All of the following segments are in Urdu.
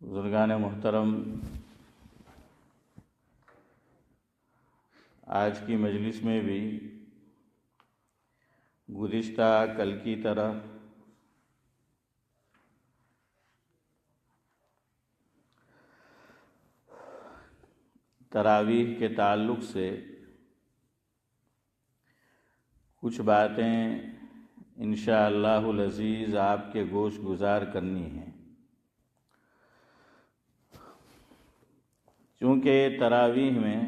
بزرگان محترم، آج کی مجلس میں بھی گزشتہ کل کی طرح تراویح کے تعلق سے کچھ باتیں انشاءاللہ العزیز آپ کے گوش گزار کرنی ہیں، چونکہ تراویح میں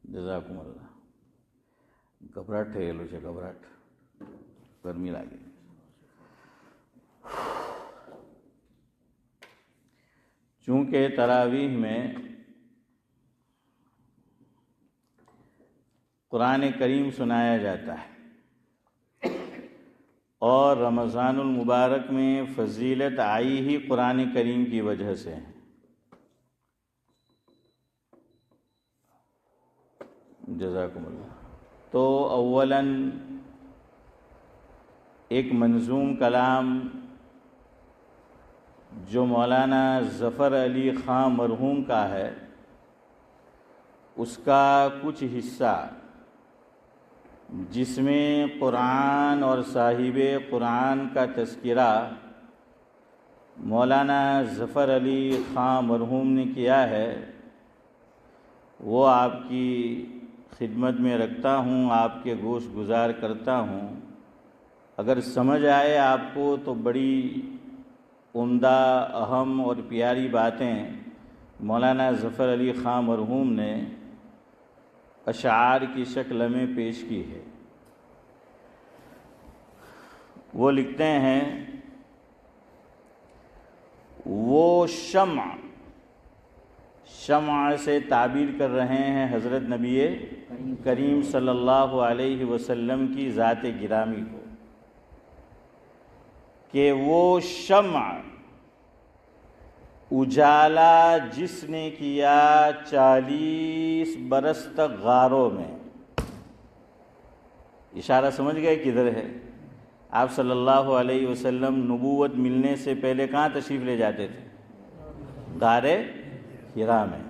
جزاکم اللہ گھبراہٹ ہے گھبراہٹ گرمی لگے چونکہ تراویح میں قرآن کریم سنایا جاتا ہے اور رمضان المبارک میں فضیلت آئی ہی قرآن کریم کی وجہ سے ہے۔ جزاکم اللہ۔ تو اولاً ایک منظوم کلام جو مولانا ظفر علی خان مرحوم کا ہے، اس کا کچھ حصہ جس میں قرآن اور صاحب قرآن کا تذکرہ مولانا ظفر علی خان مرحوم نے کیا ہے، وہ آپ کی خدمت میں رکھتا ہوں، آپ کے گوش گزار کرتا ہوں۔ اگر سمجھ آئے آپ کو تو بڑی عمدہ، اہم اور پیاری باتیں مولانا ظفر علی خان مرحوم نے اشعار کی شکل میں پیش کی ہے۔ وہ لکھتے ہیں، وہ شمع سے تعبیر کر رہے ہیں حضرت نبی کریم صلی اللہ علیہ وسلم کی ذات گرامی کو، کہ وہ شمع اجالا جس نے کیا 40 برس تک غاروں میں۔ اشارہ سمجھ گئے کدھر ہے؟ آپ صلی اللہ علیہ وسلم نبوت ملنے سے پہلے کہاں تشریف لے جاتے تھے؟ غار حرا میں۔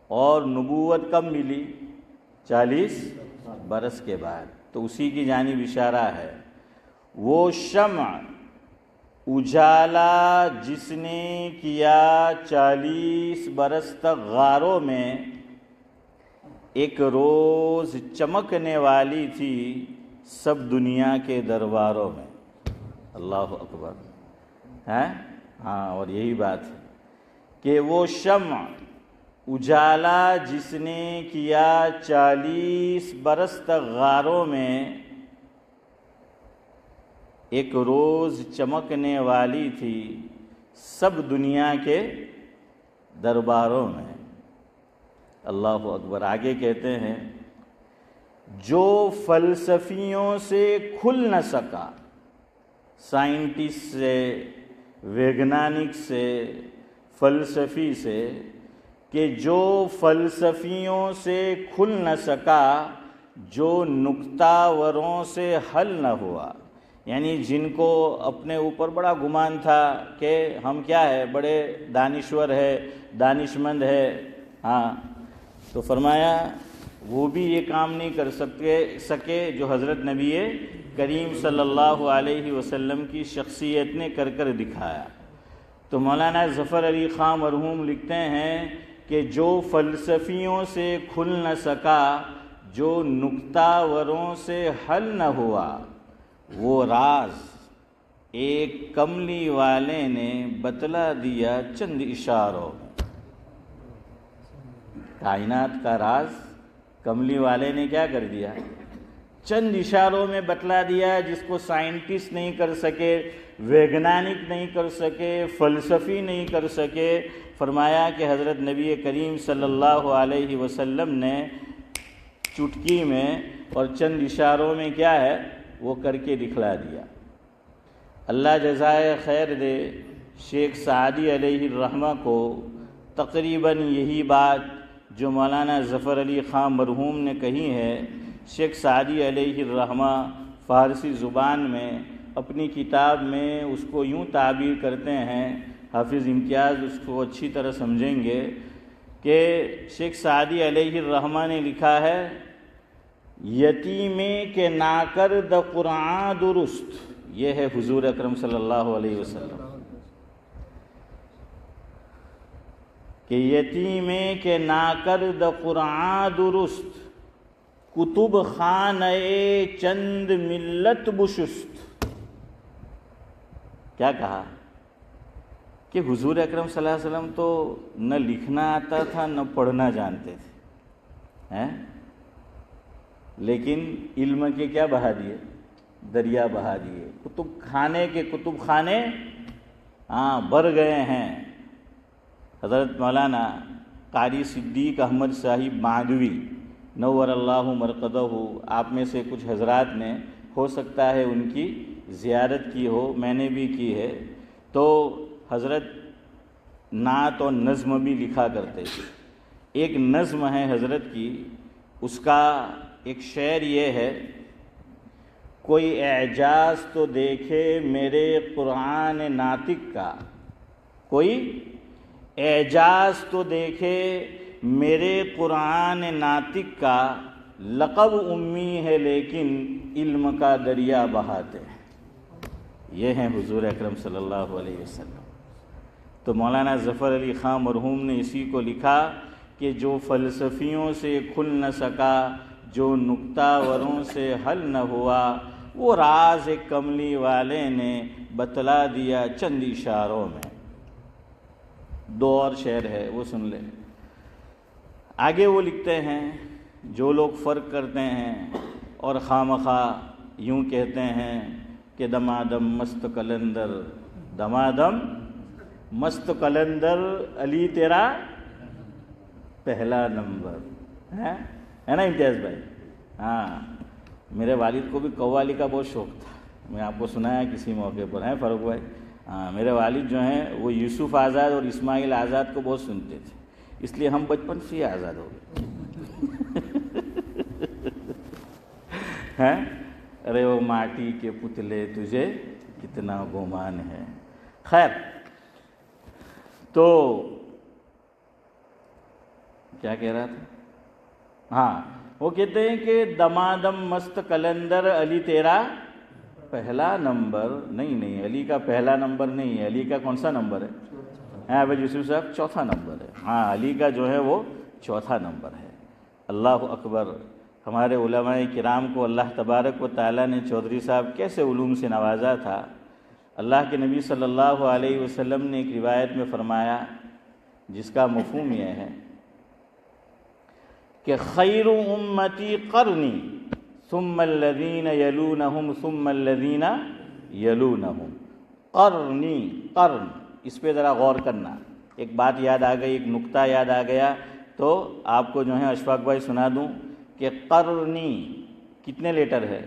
اور نبوت کب ملی؟ 40 برس کے بعد۔ تو اسی کی جانب اشارہ ہے۔ وہ شمع اجالا جس نے کیا 40 برس تک غاروں میں، ایک روز چمکنے والی تھی سب دنیا کے درباروں میں۔ اللہ اکبر ہے؟ ہاں، اور یہی بات ہے کہ وہ شمع اجالا جس نے کیا 40 برس تک غاروں میں، ایک روز چمکنے والی تھی سب دنیا کے درباروں میں۔ اللہ اکبر۔ آگے کہتے ہیں، جو فلسفیوں سے کھل نہ سکا، سائنٹسٹ سے، ویگنانک سے، فلسفی سے، کہ جو فلسفیوں سے کھل نہ سکا، جو نکتہ وروں سے حل نہ ہوا، یعنی جن کو اپنے اوپر بڑا گمان تھا کہ ہم کیا ہے، بڑے دانشور ہے، دانشمند ہے، ہاں، تو فرمایا وہ بھی یہ کام نہیں کر سکے جو حضرت نبی کریم صلی اللہ علیہ وسلم کی شخصیت نے کر دکھایا۔ تو مولانا ظفر علی خان مرحوم لکھتے ہیں کہ جو فلسفیوں سے کھل نہ سکا، جو نکتہ وروں سے حل نہ ہوا، وہ راز ایک کملی والے نے بتلا دیا چند اشاروں میں۔ کائنات کا راز کملی والے نے کیا کر دیا؟ چند اشاروں میں بتلا دیا، جس کو سائنٹسٹ نہیں کر سکے، ویگنانک نہیں کر سکے، فلسفی نہیں کر سکے۔ فرمایا کہ حضرت نبی کریم صلی اللہ علیہ وسلم نے چٹکی میں اور چند اشاروں میں کیا ہے، وہ کر کے دکھلا دیا۔ اللہ جزائے خیر دے شیخ سعدی علیہ الرحمہ کو تقریباً یہی بات جو مولانا ظفر علی خان مرحوم نے کہی ہے، شیخ سعدی علیہ الرحمہ فارسی زبان میں اپنی کتاب میں اس کو یوں تعبیر کرتے ہیں، حافظ امتیاز اس کو اچھی طرح سمجھیں گے، کہ شیخ سعدی علیہ الرحمہ نے لکھا ہے یتیمے کے ناکرد قرآن درست، یہ ہے حضور اکرم صلی اللہ علیہ وسلم، کہ یتیمے کے ناکرد قرآن درست، کتب خانہ چند ملت بشست۔ کیا کہا کہ حضور اکرم صلی اللہ علیہ وسلم تو نہ لکھنا آتا تھا نہ پڑھنا جانتے تھے، لیکن علم کے کیا بہا دیے؟ دریا بہا دیے۔ کتب خانے کے کتب خانے بھر گئے ہیں۔ حضرت مولانا قاری صدیق احمد صاحب مادھوی نور اللہ مرقدہ، آپ میں سے کچھ حضرات نے ہو سکتا ہے ان کی زیارت کی ہو، میں نے بھی کی ہے، تو حضرت نعت اور نظم بھی لکھا کرتے تھے۔ ایک نظم ہے حضرت کی، اس کا ایک شعر یہ ہے، کوئی اعجاز تو دیکھے میرے قرآن ناطق کا، کوئی اعجاز تو دیکھے میرے قرآن ناطق کا، لقب امی ہے لیکن علم کا دریا بہاتے ہیں۔ یہ ہیں حضور اکرم صلی اللہ علیہ وسلم۔ تو مولانا ظفر علی خان مرحوم نے اسی کو لکھا کہ جو فلسفیوں سے کھل نہ سکا، جو نکتہ وروں سے حل نہ ہوا، وہ راز کملی والے نے بتلا دیا چند اشاروں میں۔ دو اور شعر ہے، وہ سن لیں۔ آگے وہ لکھتے ہیں، جو لوگ فرق کرتے ہیں اور خواہ یوں کہتے ہیں کہ دمادم مست قلندر، دمادم مست قلندر، علی تیرا پہلا نمبر ہے نا امتیاز بھائی؟ میرے والد کو بھی قوالی کا بہت شوق تھا، میں آپ کو سنایا کسی موقع پر، ہے فاروق بھائی؟ میرے والد جو ہیں وہ یوسف آزاد اور اسماعیل آزاد کو بہت سنتے تھے، اس لیے ہم بچپن سے ہی آزاد ہو گئے ہیں۔ ارے وہ ماٹی کے پتلے تجھے کتنا گمان ہے۔ خیر، تو کیا کہہ رہا تھا؟ وہ کہتے ہیں کہ دمادم مست قلندر، علی تیرا پہلا نمبر۔ نہیں، علی کا پہلا نمبر نہیں ہے، علی کا کون سا نمبر ہے؟ عابد یوسف صاحب چوتھا نمبر ہے۔ علی کا جو ہے وہ چوتھا نمبر ہے۔ اللہ اکبر۔ ہمارے علماء کرام کو اللہ تبارک و تعالیٰ نے چودھری صاحب کیسے علوم سے نوازا تھا۔ اللہ کے نبی صلی اللہ علیہ وسلم نے ایک روایت میں فرمایا، جس کا مفہوم یہ ہے کہ خیر امتی قرنی ثم الذین یلونہم ثم الذین یلونہم۔ قرنی، قرن، اس پہ ذرا غور کرنا۔ ایک بات یاد آ گئی، ایک نکتہ یاد آ گیا، تو آپ کو جو ہے اشفاق بھائی سنا دوں کہ قرنی کتنے لیٹر ہے؟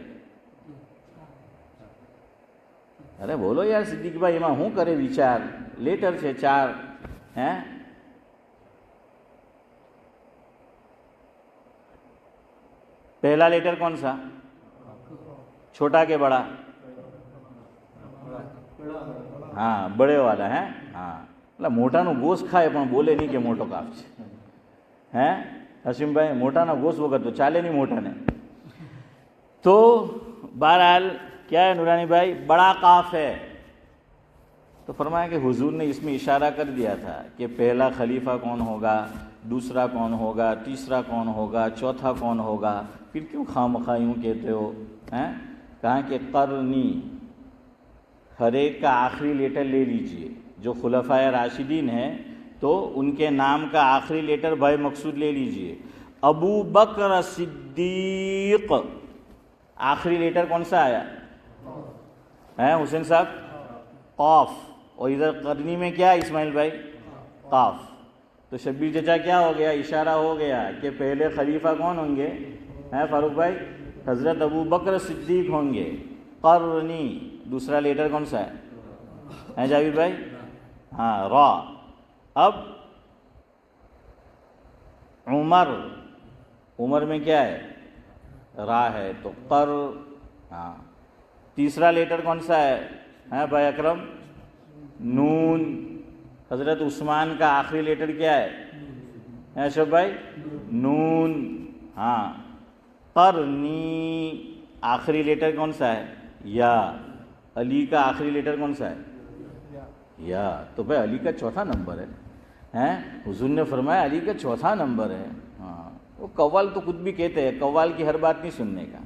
ارے بولو یار صدیق بھائی، میں ہوں کرے وچار، لیٹر سے 4 ہیں۔ پہلا لیٹر کون سا؟ چھوٹا کہ بڑا؟ بڑے والا ہے۔ موٹا نو گوشت کھائے پر بولے نہیں کہ موٹو کاف ہے حسیم بھائی، موٹا نا گوشت وغیرہ تو چالے نہیں موٹا نے۔ تو بہرحال کیا ہے نورانی بھائی، بڑا قاف ہے۔ تو فرمایا کہ حضور نے اس میں اشارہ کر دیا تھا کہ پہلا خلیفہ کون ہوگا، دوسرا کون ہوگا، تیسرا کون ہوگا، چوتھا کون ہوگا، پھر کیوں خواہ یوں کہتے ہو؟ کہا کہ قرنی، ہر ایک کا آخری لیٹر لے لیجئے۔ جو خلفائے راشدین ہیں تو ان کے نام کا آخری لیٹر بھائی مقصود لے لیجئے۔ ابو بکر صدیق، آخری لیٹر کون سا آیا ہے حسین صاحب؟ قاف۔ اور ادھر قرنی میں کیا اسماعیل بھائی؟ قاف۔ تو شبیر چچا کیا ہو گیا؟ اشارہ ہو گیا کہ پہلے خلیفہ کون ہوں گے؟ فاروق بھائی حضرت ابو بکر صدیق ہوں گے۔ قرنی، دوسرا لیٹر کون سا ہے جاوید بھائی؟ را۔ اب عمر میں کیا ہے؟ را ہے، تو تیسرا لیٹر کون سا ہے بھائی اکرم؟ نون. حضرت عثمان کا آخری لیٹر کیا ہے اشرف بھائی؟ نون. ہاں. قرنی آخری لیٹر کون سا ہے؟ یا. علی کا آخری لیٹر کون سا ہے؟ یا. تو بھائی علی کا چوتھا نمبر ہے. حضور نے فرمایا علی کا چوتھا نمبر ہے. ہاں. وہ قوال تو خود بھی کہتے ہیں قوال کی ہر بات نہیں سننے کا.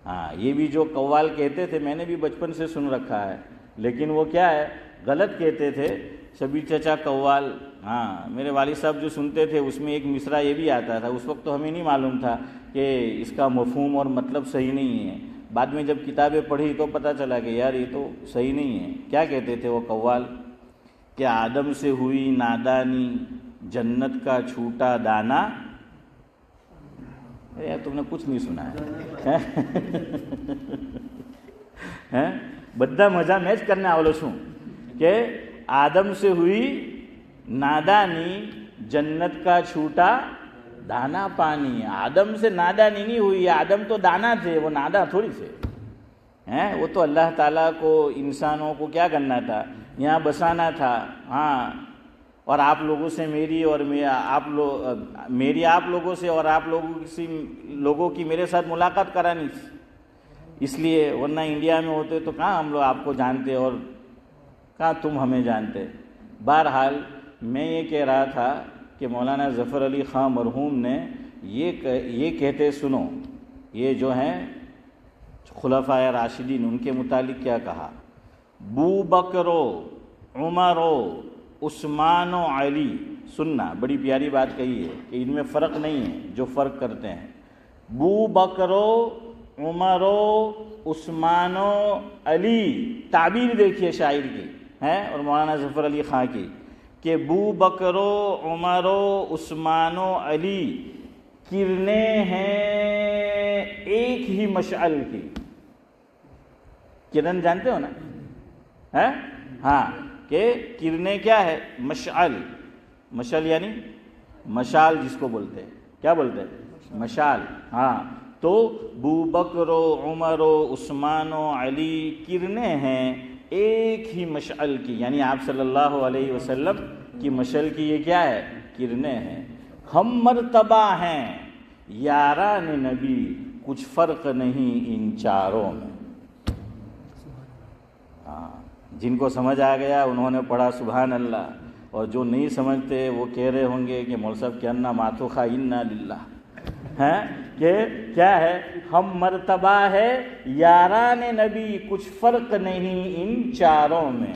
ہاں یہ بھی جو قوال کہتے تھے میں نے بھی بچپن سے سن رکھا ہے، لیکن وہ کیا ہے غلط کہتے تھے. شبیر چچا قوال، ہاں میرے والد صاحب جو سنتے تھے اس میں ایک مصرع یہ بھی آتا تھا. اس وقت تو ہمیں نہیں معلوم تھا کہ اس کا مفہوم اور مطلب صحیح نہیں ہے. بعد میں جب کتابیں پڑھی تو پتہ چلا کہ یار یہ تو صحیح نہیں ہے. کیا کہتے تھے وہ قوال کہ آدم سے ہوئی نادانی جنت کا چھوٹا دانا. یار تم نے کچھ نہیں سنا ہے. بدھا مزہ میچ کرنے آولو چھوں کہ آدم سے ہوئی نادانی جنت کا چھوٹا دانا پانی. آدم سے نادانی نہیں ہوئی، آدم تو دانا تھے، وہ نادا تھوڑی تھے. وہ تو اللہ تعالیٰ کو انسانوں کو کیا کرنا تھا؟ یہاں بسانا تھا. ہاں. اور آپ لوگوں سے میری اور میری آپ لوگوں سے اور آپ لوگوں کی میرے ساتھ ملاقات کرانی تھی. اس لیے ورنہ انڈیا میں ہوتے تو کہاں ہم لوگ آپ کو جانتے اور کہاں تم ہمیں جانتے. بہرحال میں یہ کہہ رہا تھا کہ مولانا ظفر علی خاں مرحوم نے یہ کہتے سنو، یہ جو ہیں خلفائے راشدین ان کے متعلق کیا کہا. بو بکرو عمرو عثمان و علی. سننا بڑی پیاری بات کہی ہے کہ ان میں فرق نہیں ہے جو فرق کرتے ہیں. بو بکرو عمرو عثمان و علی. تعبیر دیکھیے شاعر کی ہے اور مولانا ظفر علی خاں کی کہ بو بکرو عمرو عثمان و علی کرنیں ہیں ایک ہی مشعل کی. کرن جانتے ہو نا؟ ہاں کہ کرنیں کیا ہے؟ مشعل. مشعل یعنی مشال جس کو بولتے ہیں. کیا بولتے ہیں؟ مشال. ہاں. تو بو بکر و عمر و عثمان و علی کرنیں ہیں ایک ہی مشعل کی، یعنی آپ صلی اللہ علیہ وسلم کی مشعل کی یہ کیا ہے؟ کرنیں ہیں. ہم مرتبہ ہیں یاران نبی کچھ فرق نہیں ان چاروں میں. جن کو سمجھ آ گیا انہوں نے پڑھا سبحان اللہ، اور جو نہیں سمجھتے وہ کہہ رہے ہوں گے کہ مول صاحب کیا نا ماتو خا انا للہ ہے کہ کیا ہے؟ ہم مرتبہ ہے یاران نبی کچھ فرق نہیں ان چاروں میں.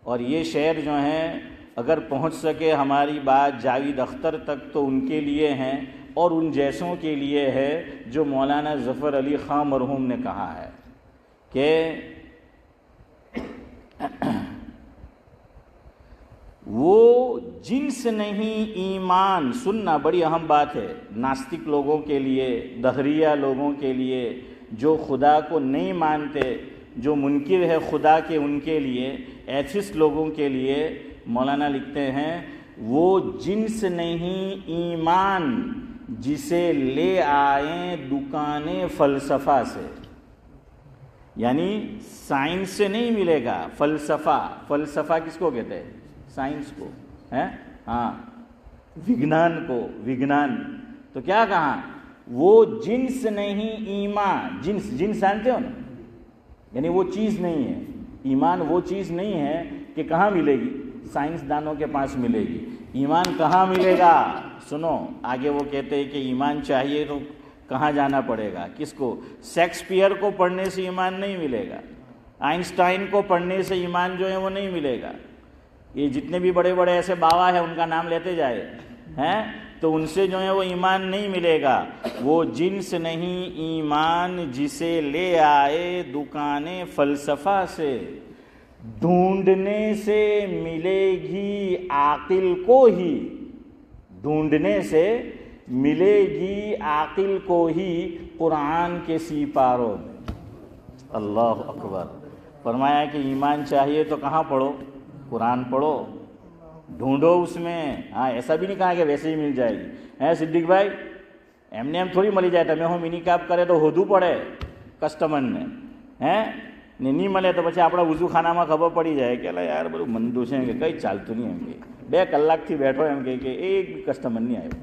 اور یہ شعر جو ہیں اگر پہنچ سکے ہماری بات جاوید اختر تک تو ان کے لیے ہیں اور ان جیسوں کے لیے ہے جو مولانا ظفر علی خاں مرحوم نے کہا ہے کہ وہ جنس نہیں ایمان. سننا بڑی اہم بات ہے ناستک لوگوں کے لیے، دہریہ لوگوں کے لیے، جو خدا کو نہیں مانتے، جو منکر ہے خدا کے، ان کے لیے، ایتھسٹ لوگوں کے لیے مولانا لکھتے ہیں وہ جنس نہیں ایمان جسے لے آئیں دکان فلسفہ سے. یعنی سائنس سے نہیں ملے گا فلسفہ. فلسفہ کس کو کہتے ہیں؟ سائنس کو ہے. ہاں وگنان کو. وگنان تو کیا کہا؟ وہ جنس نہیں ایمان. جنس جانتے ہو نا؟ یعنی وہ چیز نہیں ہے. ایمان وہ چیز نہیں ہے کہ کہاں ملے گی؟ سائنسدانوں کے پاس ملے گی. ایمان کہاں ملے گا؟ سنو آگے وہ کہتے ہیں کہ ایمان چاہیے تو کہاں جانا پڑے گا؟ کس کو؟ شیکسپیئر کو پڑھنے سے ایمان نہیں ملے گا. آئنسٹائن کو پڑھنے سے ایمان جو ہے وہ نہیں ملے گا. یہ جتنے بھی بڑے بڑے ایسے باوا ہیں ان کا نام لیتے جائے ہیں تو ان سے جو ہے وہ ایمان نہیں ملے گا. وہ جنس نہیں ایمان جسے لے آئے دکان فلسفہ سے. ڈھونڈنے سے ملے گی عاقل کو ہی. ڈھونڈنے سے ملے گی عاقل کو ہی قرآن کے سیپاروں میں. اللہ اکبر. فرمایا کہ ایمان چاہیے تو کہاں پڑھو؟ قرآن پڑھو، ڈھونڈو اس میں. ہاں ایسا بھی نہیں کہا کہ ویسے ہی مل جائے گی. صدیق بھائی ایم نے ہم تھوڑی ملی جائے تھا میں ہوں منی کیپ کرے تو ہدو پڑھے کسٹمر نے ને નહીં મળે તો પછી આપણા વઝુખાનામાં ખબર પડી જાય કે અલા યાર બધું મંદુ છે કે કંઈ ચાલતું નહીં, એમ કે 2 કલાકથી બેઠો એમ કે એક બી કસ્ટમર નહીં આવ્યો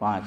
5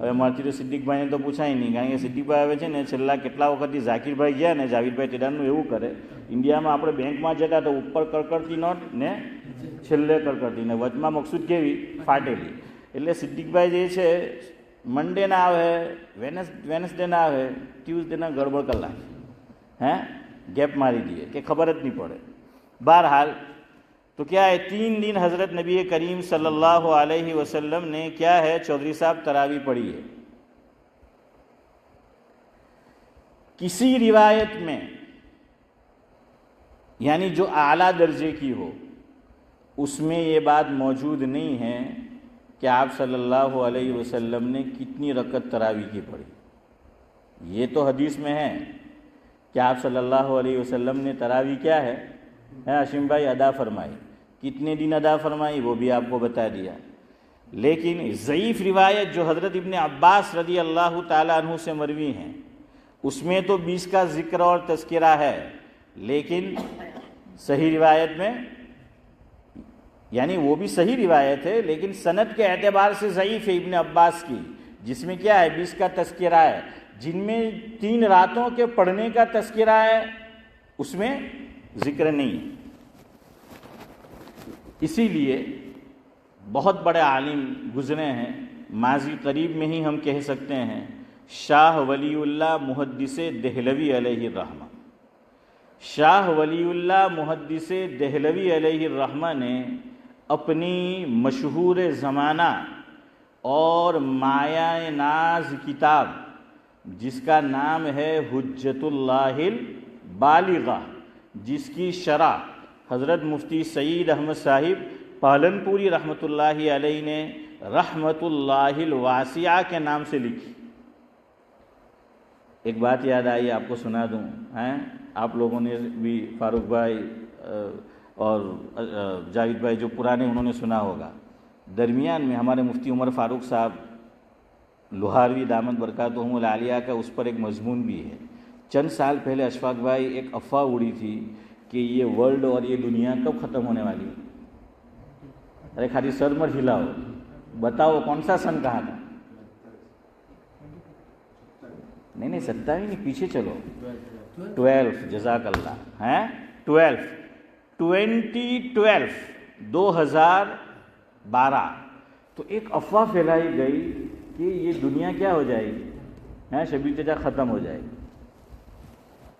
હવે મારથી તો સિદ્દીકભાઈને તો પૂછાય નહીં, કારણ કે સિદ્દીકભાઈ આવે છે ને છેલ્લા કેટલા વખતથી ઝાકીરભાઈ ગયા ને જાવીદભાઈ ટેડાનું એવું કરે, ઇન્ડિયામાં આપણે બેંકમાં જતા તો ઉપર કડકડતી નોટ ને છેલ્લે કડકડતી ને વચમાં મકસૂદ કેવી ફાટેલી। એટલે સિદ્દીકભાઈ જે છે મંડે ના આવે, વેનસડે ના આવે, ટ્યુઝડે ના ગડબડ કરી નાખે, હે گیپ ماری دیے کہ خبرت نہیں پڑے. بہرحال تو کیا ہے 3 دن حضرت نبی کریم صلی اللہ علیہ وسلم نے کیا ہے چودھری صاحب تراویح پڑھی ہے. کسی روایت میں یعنی جو اعلیٰ درجے کی ہو اس میں یہ بات موجود نہیں ہے کہ آپ صلی اللہ علیہ وسلم نے کتنی رکعت تراویح کی پڑھی. یہ تو حدیث میں ہے کہ آپ صلی اللہ علیہ وسلم نے تراویح کیا ہے ہاشم بھائی ادا فرمائی. کتنے دن ادا فرمائی وہ بھی آپ کو بتا دیا. لیکن ضعیف روایت جو حضرت ابن عباس رضی اللہ تعالیٰ عنہ سے مروی ہیں اس میں تو 20 کا ذکر اور تذکرہ ہے، لیکن صحیح روایت میں یعنی وہ بھی صحیح روایت ہے لیکن سند کے اعتبار سے ضعیف ہے ابن عباس کی، جس میں کیا ہے 20 کا تذکرہ ہے، جن میں 3 راتوں کے پڑھنے کا تذکرہ ہے اس میں ذکر نہیں ہے. اسی لیے بہت بڑے عالم گزرے ہیں، ماضی قریب میں ہی ہم کہہ سکتے ہیں، شاہ ولی اللہ محدث دہلوی علیہ الرحمہ. شاہ ولی اللہ محدث دہلوی علیہ الرحمہ نے اپنی مشہور زمانہ اور مایہ ناز کتاب جس کا نام ہے حجت اللہ البالغہ، جس کی شرح حضرت مفتی سعید احمد صاحب پالنپوری رحمۃ اللہ علیہ نے رحمت اللہ الواسعہ کے نام سے لکھی. ایک بات یاد آئی آپ کو سنا دوں، آپ لوگوں نے بھی فاروق بھائی اور جاوید بھائی جو پرانے انہوں نے سنا ہوگا. درمیان میں ہمارے مفتی عمر فاروق صاحب لوہاروی دامت برکاتہم العالیہ کا اس پر ایک مضمون بھی ہے. چند سال پہلے اشفاق بھائی ایک افواہ اڑی تھی کہ یہ ورلڈ اور یہ دنیا کب ختم ہونے والی ہے. ارے خالی سر مت ہلاؤ، بتاؤ کون سا سن کہا تھا؟ نہیں 27 نہیں، پیچھے چلو. 12 جزاک اللہ ہیں 2012 2012. تو ایک افواہ پھیلائی گئی کہ یہ دنیا کیا ہو جائے گی، شبیر چچا ختم ہو جائے گی.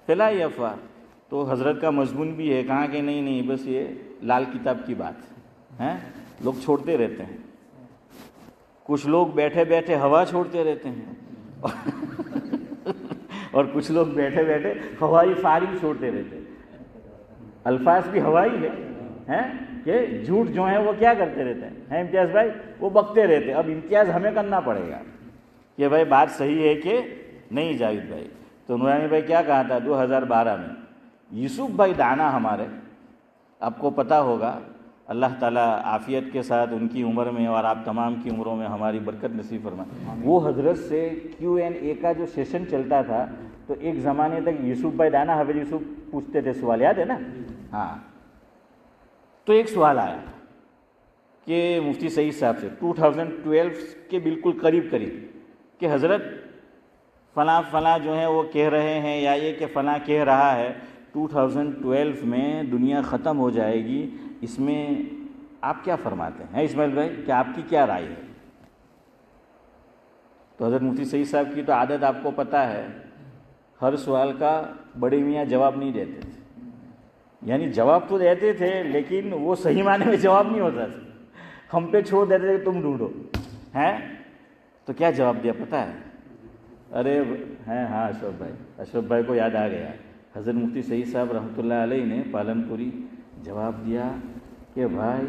پھیلائی افواہ. تو حضرت کا مضمون بھی ہے، کہاں کہ نہیں بس یہ لال کتاب کی بات ہے. لوگ چھوڑتے رہتے ہیں، کچھ لوگ بیٹھے بیٹھے ہوا چھوڑتے رہتے ہیں اور کچھ لوگ بیٹھے بیٹھے ہوائی فائرنگ چھوڑتے رہتے ہیں. الفاظ بھی ہوائی ہے کہ جھوٹ جو ہیں وہ کیا کرتے رہتے ہیں امتیاز بھائی، وہ بکتے رہتے ہیں. اب امتیاز ہمیں کرنا پڑے گا کہ بھائی بات صحیح ہے کہ نہیں. جاوید بھائی تو نورانی بھائی کیا کہا تھا 2012 میں. یوسف بھائی دانا ہمارے، آپ کو پتہ ہوگا، اللہ تعالیٰ عافیت کے ساتھ ان کی عمر میں اور آپ تمام کی عمروں میں ہماری برکت نصیب فرمائے. وہ حضرت سے Q&A کا جو سیشن چلتا تھا تو ایک زمانے تک یوسف بھائی دانا حافظ یوسف پوچھتے تھے سوال، یاد ہے نا؟ ہاں. تو ایک سوال آیا کہ مفتی سعید صاحب سے 2012 کے بالکل قریب کہ حضرت فلاں فلاں جو ہیں وہ کہہ رہے ہیں یا یہ کہ فلاں کہہ رہا ہے 2012 میں دنیا ختم ہو جائے گی، اس میں آپ کیا فرماتے ہیں اسماعیل بھائی، کہ آپ کی کیا رائے ہے؟ تو حضرت مفتی سعید صاحب کی تو عادت آپ کو پتہ ہے، ہر سوال کا بڑے میاں جواب نہیں دیتے تھے. یعنی جواب تو دیتے تھے لیکن وہ صحیح معنی میں جواب نہیں ہوتا تھا، ہم پہ چھوڑ دیتے تھے کہ تم ڈھونڈو. تو کیا جواب دیا پتہ ہے؟ ارے ہاں اشرف بھائی کو یاد آ گیا. حضرت مفتی سعید صاحب رحمۃ اللہ علیہ نے پالنپوری جواب دیا کہ بھائی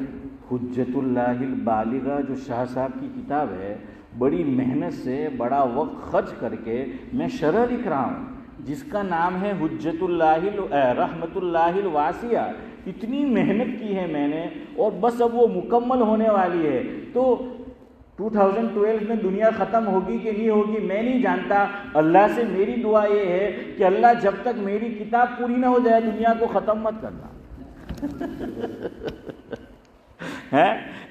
حجت اللہ البالغہ جو شاہ صاحب کی کتاب ہے، بڑی محنت سے بڑا وقت خرچ کر کے میں شرح لکھ رہا ہوں جس کا نام ہے حجت اللہ رحمت اللہ الواسعہ. اتنی محنت کی ہے میں نے اور بس اب وہ مکمل ہونے والی ہے. تو 2012 میں دنیا ختم ہوگی کہ نہیں ہوگی میں نہیں جانتا. اللہ سے میری دعا یہ ہے کہ اللہ جب تک میری کتاب پوری نہ ہو جائے دنیا کو ختم مت کرنا.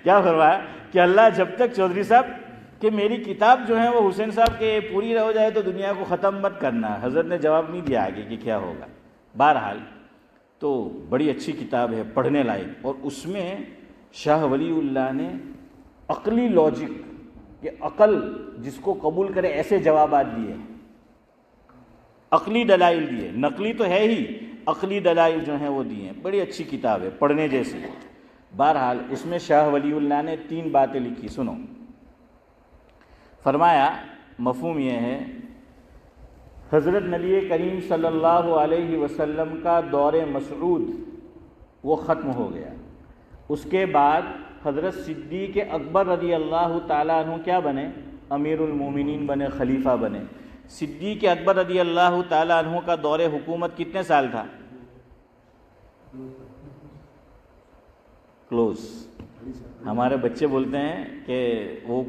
کیا فرمایا کہ اللہ جب تک چودھری صاحب کہ میری کتاب جو ہے وہ حسین صاحب کے پوری نہ ہو جائے تو دنیا کو ختم مت کرنا. حضرت نے جواب نہیں دیا آگے کہ کیا ہوگا. بہرحال تو بڑی اچھی کتاب ہے، پڑھنے لائق. اور اس میں شاہ ولی اللہ نے عقلی لاجک کہ عقل جس کو قبول کرے ایسے جوابات دیے، عقلی دلائل دیے. نقلی تو ہے ہی، عقلی دلائل جو ہیں وہ دی ہیں، بڑی اچھی کتاب ہے، پڑھنے جیسی ہے۔ بہرحال اس میں شاہ ولی اللہ نے 3 باتیں لکھی، سنو۔ فرمایا مفہوم یہ ہے، حضرت نبی کریم صلی اللہ علیہ وسلم کا دور مسعود وہ ختم ہو گیا، اس کے بعد حضرت صدیق اکبر رضی اللہ تعالیٰ عنہ کیا بنے؟ امیر المومنین بنے، خلیفہ بنے۔ صدیق اکبر رضی اللہ تعالیٰ عنہ کا دور حکومت کتنے سال تھا؟ کلوز۔ ہمارے بچے بولتے ہیں کہ وہ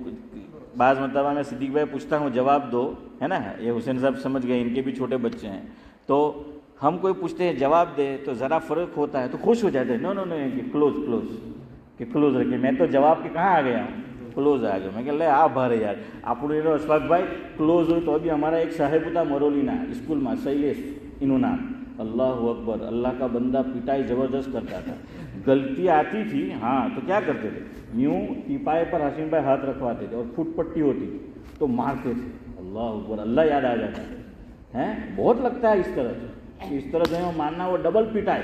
بعض مرتبہ میں صدیق بھائی پوچھتا ہوں جواب دو، ہے نا، یہ حسین صاحب سمجھ گئے، ان کے بھی چھوٹے بچے ہیں، تو ہم کوئی پوچھتے ہیں جواب دے تو ذرا فرق ہوتا ہے تو خوش ہو جاتے ہیں، نو نو نو کہ کلوز کلوز، کہ کلوز رکھیے، میں تو جواب کے کہاں آ گیا ہوں، کلوز آ گیا۔ میں کہ لے آپ بھارے یار آپ اشفاق بھائی کلوز ہوئی تو ابھی ہمارا ایک صاحب ہوتا مرولینا اسکول میں سیلیس انہوں نام، اللہ اکبر، اللہ کا بندہ پٹائی زبردست کرتا تھا، غلطی آتی تھی ہاں تو کیا کرتے تھے، یوں ٹیپائے پر حسین بھائی ہاتھ رکھواتے تھے اور فٹ پٹی ہوتی تھی تو مارتے تھے، اللہ اکبر، اللہ یاد آ جاتا ہے، بہت لگتا ہے اس طرح سے ماننا، وہ ڈبل پٹائی۔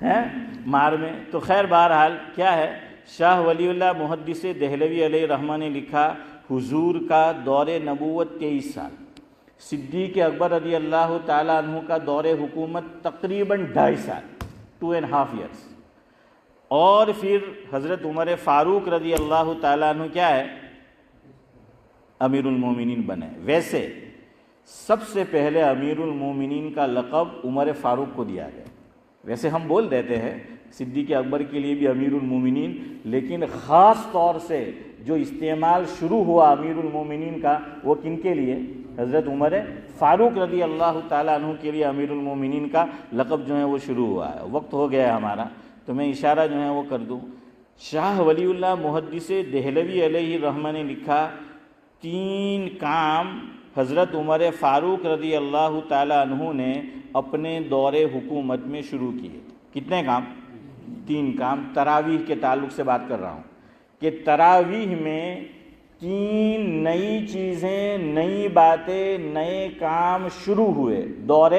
ہے مار میں۔ تو خیر بہرحال کیا ہے، شاہ ولی اللہ محدث دہلوی علیہ رحمہ نے لکھا حضور کا دور نبوت 23 سال، صدیق اکبر رضی اللہ تعالیٰ عنہ کا دور حکومت تقریباً 2.5 سال، 2.5 ایئرس، اور پھر حضرت عمر فاروق رضی اللہ تعالیٰ عنہ کیا ہے، امیر المومنین بنے۔ ویسے سب سے پہلے امیر المومنین کا لقب عمر فاروق کو دیا گیا، ویسے ہم بول دیتے ہیں صدیق اکبر کے لیے بھی امیر المومنین، لیکن خاص طور سے جو استعمال شروع ہوا امیر المومنین کا وہ کن کے لیے؟ حضرت عمر فاروق رضی اللہ تعالیٰ عنہ کے لیے امیر المومنین کا لقب جو ہے وہ شروع ہوا ہے۔ وقت ہو گیا ہے ہمارا تو میں اشارہ جو ہے وہ کر دوں، شاہ ولی اللہ محدث دہلوی علیہ رحمہ نے لکھا 3 کام حضرت عمر فاروق رضی اللہ تعالیٰ عنہ نے اپنے دور حکومت میں شروع کیے۔ کتنے کام؟ 3 کام۔ تراویح کے تعلق سے بات کر رہا ہوں کہ تراویح میں 3 نئی چیزیں، نئی باتیں، نئے کام شروع ہوئے دور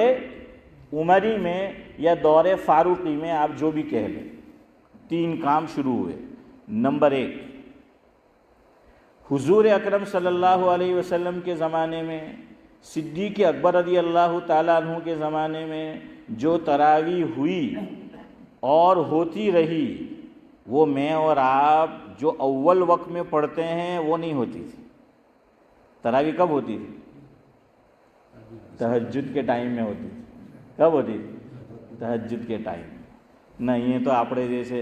عمری میں یا دور فاروقی میں، آپ جو بھی کہہ لیں، 3 کام شروع ہوئے۔ نمبر 1، حضور اکرم صلی اللہ علیہ وسلم کے زمانے میں، صدیق اکبر رضی اللہ تعالیٰ عنہ کے زمانے میں جو تراویح ہوئی اور ہوتی رہی، وہ میں اور آپ جو اول وقت میں پڑھتے ہیں وہ نہیں ہوتی تھی۔ تراویح کب ہوتی تھی؟ تہجد کے ٹائم میں ہوتی تھی۔ کب ہوتی تھی؟ تہجد کے ٹائم۔ નહીં તો આપણે જે છે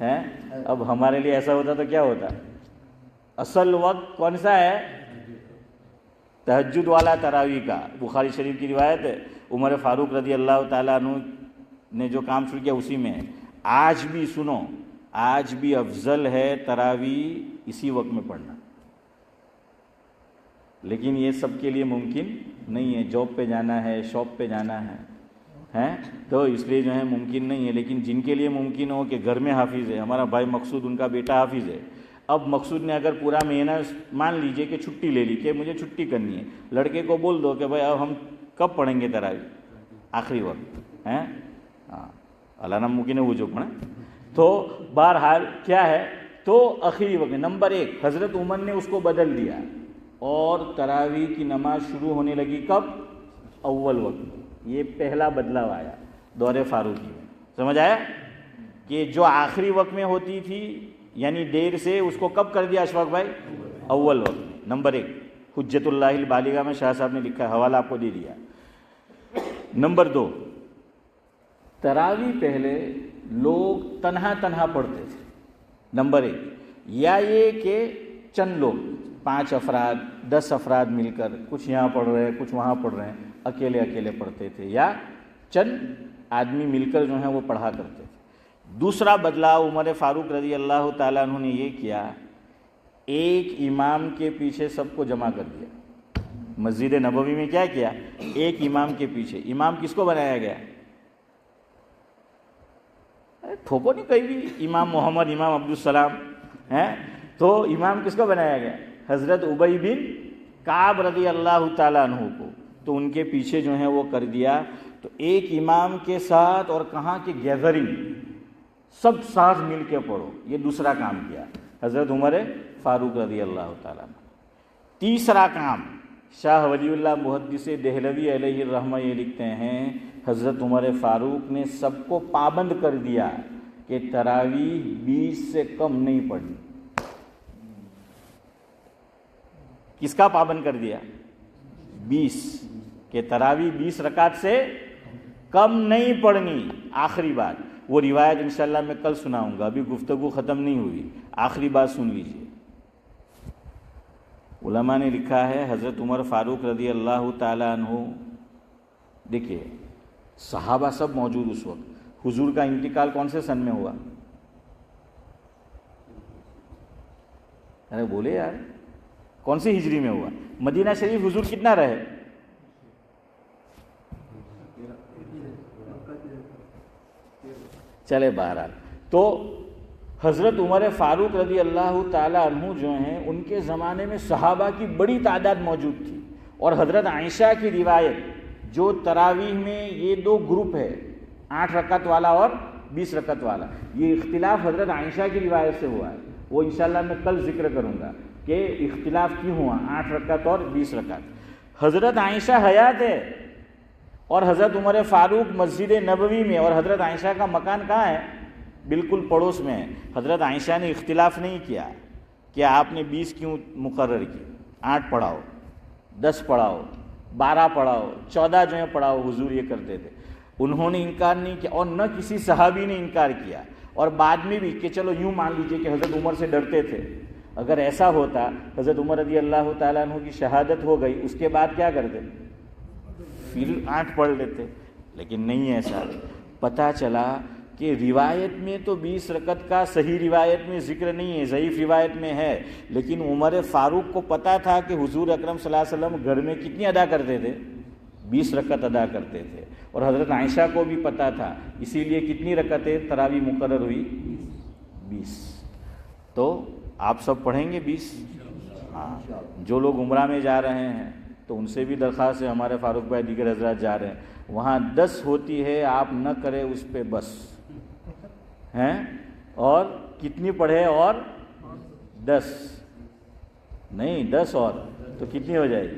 ہے۔ اب ہمارے لیے ایسا ہوتا تو کیا ہوتا؟ اصل وقت کون سا ہے؟ تہجد والا تراویح کا۔ بخاری شریف کی روایت ہے، عمر فاروق رضی اللہ تعالیٰ عنہ نے جو کام شروع کیا اسی میں ہے۔ آج بھی سنو، آج بھی افضل ہے تراویح اسی وقت میں پڑھنا، لیکن یہ سب کے لیے ممکن نہیں ہے، جاب پہ جانا ہے، شاپ پہ جانا ہے تو اس لیے جو ہے ممکن نہیں ہے۔ لیکن جن کے لیے ممکن ہو کہ گھر میں حافظ ہے، ہمارا بھائی مقصود ان کا بیٹا حافظ ہے، اب مقصود نے اگر پورا مہینہ مان لیجئے کہ چھٹی لے لی کہ مجھے چھٹی کرنی ہے، لڑکے کو بول دو کہ بھائی اب ہم کب پڑھیں گے تراویح؟ آخری وقت ہیں، ہاں اللہ نام ممکن ہے وہ جو پڑھیں۔ تو بہرحال کیا ہے، تو آخری وقت۔ نمبر 1، حضرت عمر نے اس کو بدل دیا اور تراویح کی نماز شروع ہونے لگی کب؟ اول وقت۔ یہ پہلا بدلاؤ آیا دور فاروقی میں، سمجھ آیا کہ جو آخری وقت میں ہوتی تھی یعنی دیر سے، اس کو کب کر دیا اشفاق بھائی؟ اول وقت۔ نمبر 1 حجت اللہ البالغہ میں شاہ صاحب نے لکھا ہے، حوالہ آپ کو دے دیا۔ نمبر 2، تراویح پہلے لوگ تنہا تنہا پڑھتے تھے۔ نمبر 1، یا یہ کہ چند لوگ 5 افراد 10 افراد مل کر کچھ یہاں پڑھ رہے ہیں کچھ وہاں پڑھ رہے ہیں، اکیلے اکیلے پڑھتے تھے، یا چند آدمی مل کر جو ہیں وہ پڑھا کرتے تھے۔ دوسرا بدلاؤ عمر فاروق رضی اللہ تعالیٰ عنہ نے یہ کیا، ایک امام کے پیچھے سب کو جمع کر دیا۔ مسجد نبوی میں کیا کیا؟ ایک امام کے پیچھے۔ امام کس کو بنایا گیا؟ ٹھوکو نہیں کہیں بھی امام محمد، امام عبدالسلام ہیں، تو امام کس کو بنایا گیا؟ حضرت ابی بن کعب رضی اللہ تعالیٰ عنہ کو، تو ان کے پیچھے جو ہے وہ کر دیا۔ تو ایک امام کے ساتھ اور کہاں کی گیدرنگ، سب ساتھ مل کے پڑھو، یہ دوسرا کام کیا حضرت عمر فاروق رضی اللہ تعالیٰ عنہ۔ تیسرا کام شاہ ولی اللہ محدث دہلوی علیہ الرحمہ یہ لکھتے ہیں حضرت عمر فاروق نے سب کو پابند کر دیا کہ تراویح 20 سے کم نہیں پڑھنی۔ کس کا پابند کر دیا؟ 20، کہ تراویح 20 رکعت سے کم نہیں پڑھنی۔ آخری بات، وہ روایت انشاءاللہ میں کل سناؤں گا، ابھی گفتگو ختم نہیں ہوئی، آخری بات سن لیجیے۔ علماء نے لکھا ہے حضرت عمر فاروق رضی اللہ تعالیٰ عنہ، دیکھیے صحابہ سب موجود اس وقت، حضور کا انتقال کون سے سن میں ہوا؟ ارے بولے یار، کون سی ہجری میں ہوا؟ مدینہ شریف حضور کتنا رہے؟ چلے بہرحال، تو حضرت عمر فاروق رضی اللہ تعالیٰ عنہ جو ہیں ان کے زمانے میں صحابہ کی بڑی تعداد موجود تھی، اور حضرت عائشہ کی روایت جو تراویح میں یہ دو گروپ ہے، 8 رکعت والا اور 20 رکعت والا، یہ اختلاف حضرت عائشہ کی روایت سے ہوا ہے، وہ انشاءاللہ میں کل ذکر کروں گا کہ اختلاف کیوں ہوا 8 رکعت اور 20 رکعت۔ حضرت عائشہ حیات ہے اور حضرت عمر فاروق مسجد نبوی میں، اور حضرت عائشہ کا مکان کہاں ہے؟ بالکل پڑوس میں ہے۔ حضرت عائشہ نے اختلاف نہیں کیا کہ آپ نے 20 کیوں مقرر کی، 8 پڑھاؤ، 10 پڑھاؤ، 12 پڑھاؤ، 14 جو ہے پڑھاؤ، حضور یہ کرتے تھے۔ انہوں نے انکار نہیں کیا، اور نہ کسی صحابی نے انکار کیا، اور بعد میں بھی کہ چلو یوں مان لیجئے کہ حضرت عمر سے ڈرتے تھے، اگر ایسا ہوتا حضرت عمر رضی اللہ تعالیٰ عنہ کی شہادت ہو گئی، اس کے بعد کیا کرتے؟ پھر 8 پڑھ لیتے، لیکن نہیں ایسا۔ پتہ چلا کہ روایت میں تو 20 رکعت کا صحیح روایت میں ذکر نہیں ہے، ضعیف روایت میں ہے، لیکن عمر فاروق کو پتہ تھا کہ حضور اکرم صلی اللہ علیہ وسلم گھر میں کتنی ادا کرتے تھے؟ 20 رکعت ادا کرتے تھے، اور حضرت عائشہ کو بھی پتہ تھا، اسی لیے کتنی رکعتیں تراویح مقرر ہوئی؟ 20۔ تو آپ سب پڑھیں گے 20؟ ہاں، جو لوگ عمرہ میں جا رہے ہیں تو ان سے بھی درخواست ہے، ہمارے فاروق بھائی دیگر حضرات جا رہے ہیں، وہاں 10 ہوتی ہے، آپ نہ کرے اس پہ بس ہیں، اور کتنی پڑھے؟ اور 10 نہیں، 10 اور تو کتنی ہو جائے گی؟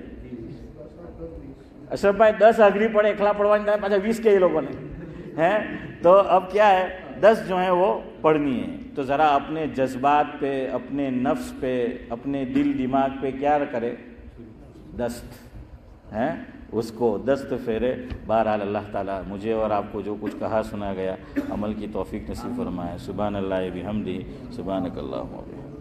اشرف بھائی 10 اگری پڑھے، اکھلا پڑھوانی تھا، 20 کے یہ لوگوں نے ہیں، تو اب کیا ہے 10 جو ہیں وہ پڑھنی ہے۔ تو ذرا اپنے جذبات پہ، اپنے نفس پہ، اپنے دل دماغ پہ کیا کرے؟ دست ہیں، اس کو دست پھیرے۔ بہرحال اللہ تعالیٰ مجھے اور آپ کو جو کچھ کہا سنا گیا عمل کی توفیق نصیب فرمائے۔ سبحان اللہ بحمدہ، سبحانک اللہم و بحمدک۔